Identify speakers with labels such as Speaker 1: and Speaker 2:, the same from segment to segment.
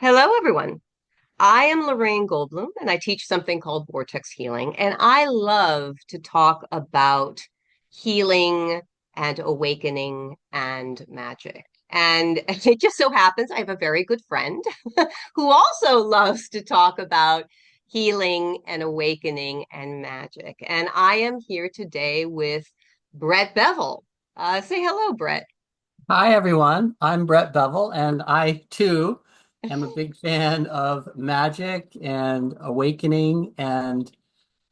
Speaker 1: Hello, everyone. I am Lorraine Goldblum, and I teach something called Vortex Healing. And I love to talk about healing and awakening and magic. And it just so happens I have a very good friend who also loves to talk about healing and awakening and magic. And I am here today with Brett Bevel. Say hello, Brett.
Speaker 2: Hi, everyone. I'm Brett Bevel, and I too am a big fan of magic and awakening and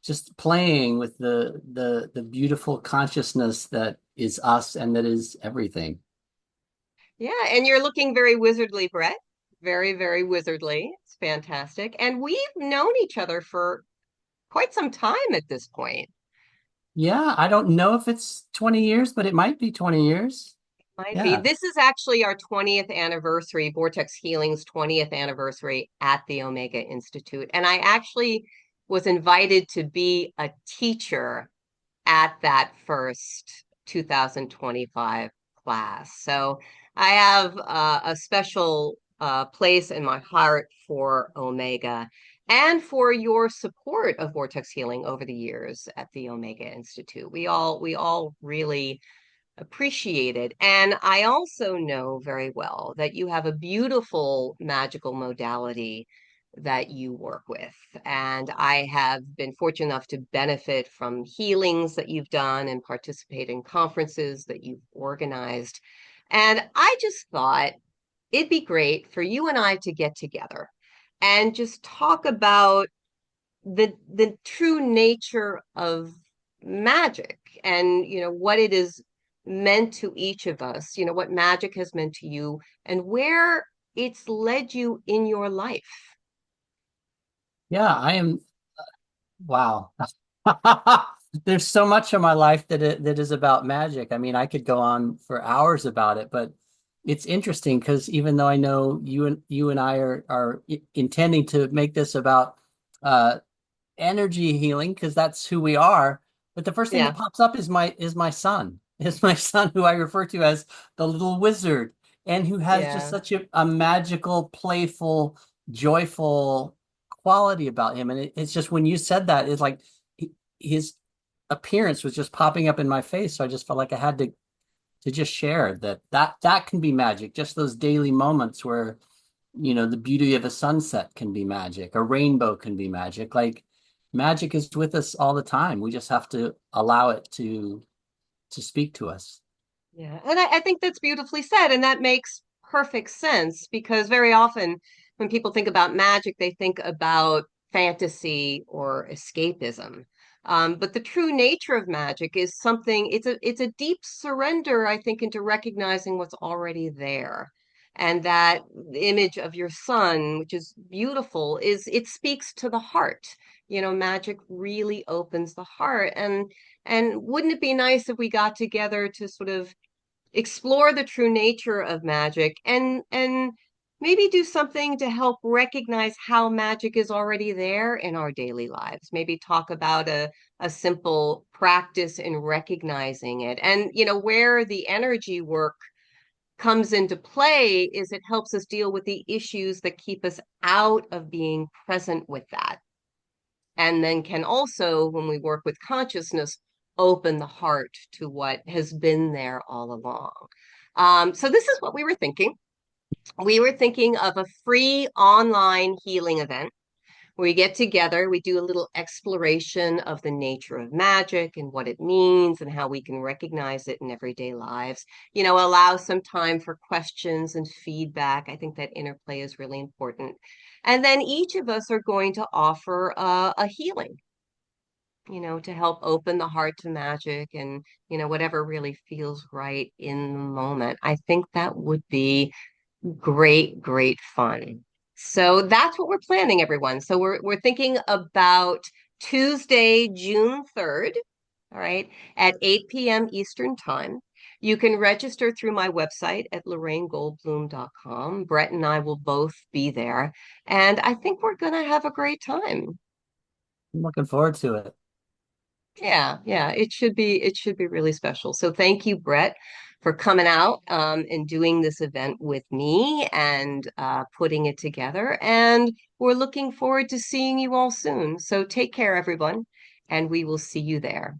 Speaker 2: just playing with the beautiful consciousness that is us and that is everything.
Speaker 1: Yeah, and you're looking very wizardly, Brett. Very, very wizardly. It's fantastic. And we've known each other for quite some time at this point.
Speaker 2: Yeah, I don't know if it's 20 years, but it might be 20 years.
Speaker 1: Might be.
Speaker 2: Yeah.
Speaker 1: This is actually our 20th anniversary, Vortex Healing's 20th anniversary at the Omega Institute. And I actually was invited to be a teacher at that first 2025 class. So I have a special place in my heart for Omega and for your support of Vortex Healing over the years at the Omega Institute. We all really appreciate it. And I also know very well that you have a beautiful magical modality that you work with. And I have been fortunate enough to benefit from healings that you've done and participate in conferences that you've organized. And I just thought it'd be great for you and I to get together and just talk about the true nature of magic and what it is meant to each of us, what magic has meant to you and where it's led you in your life.
Speaker 2: Yeah, I am. Wow. There's so much of my life that is about magic. I mean, I could go on for hours about it, but it's interesting because even though I know you and I are intending to make this about uh energy healing because that's who we are, but the first thing that
Speaker 1: Yeah.
Speaker 2: pops up is my son. Is my son who I refer to as the little wizard and who has just
Speaker 1: Yeah.
Speaker 2: such a magical, playful, joyful quality about him. And it's just when you said that, it's like his appearance was just popping up in my face. So I just felt like I had to just share that can be magic. Just those daily moments where, the beauty of a sunset can be magic. A rainbow can be magic. Like magic is with us all the time. We just have to allow it to speak to us.
Speaker 1: Yeah. And I think that's beautifully said. And that makes perfect sense because very often when people think about magic, they think about fantasy or escapism. But the true nature of magic is something, it's a deep surrender, I think, into recognizing what's already there. And that image of your son, which is beautiful, it speaks to the heart. Magic really opens the heart. And wouldn't it be nice if we got together to sort of explore the true nature of magic and maybe do something to help recognize how magic is already there in our daily lives. Maybe talk about a simple practice in recognizing it. And where the energy work comes into play is it helps us deal with the issues that keep us out of being present with that, and then can also, when we work with consciousness, open the heart to what has been there all along. So this is what we were thinking. We were thinking of a free online healing event where we get together, we do a little exploration of the nature of magic and what it means and how we can recognize it in everyday lives. Allow some time for questions and feedback. I think that interplay is really important. And then each of us are going to offer a healing, to help open the heart to magic and, whatever really feels right in the moment. I think that would be great, great fun. So that's what we're planning, everyone. So we're thinking about Tuesday, June 3rd, all right, at 8 p.m. Eastern Time. You can register through my website at lorrainegoldblum.com. Brett and I will both be there, and I think we're going to have a great time.
Speaker 2: I'm looking forward to it.
Speaker 1: Yeah, yeah, it should be really special. So thank you, Brett, for coming out and doing this event with me and putting it together. And we're looking forward to seeing you all soon. So take care, everyone, and we will see you there.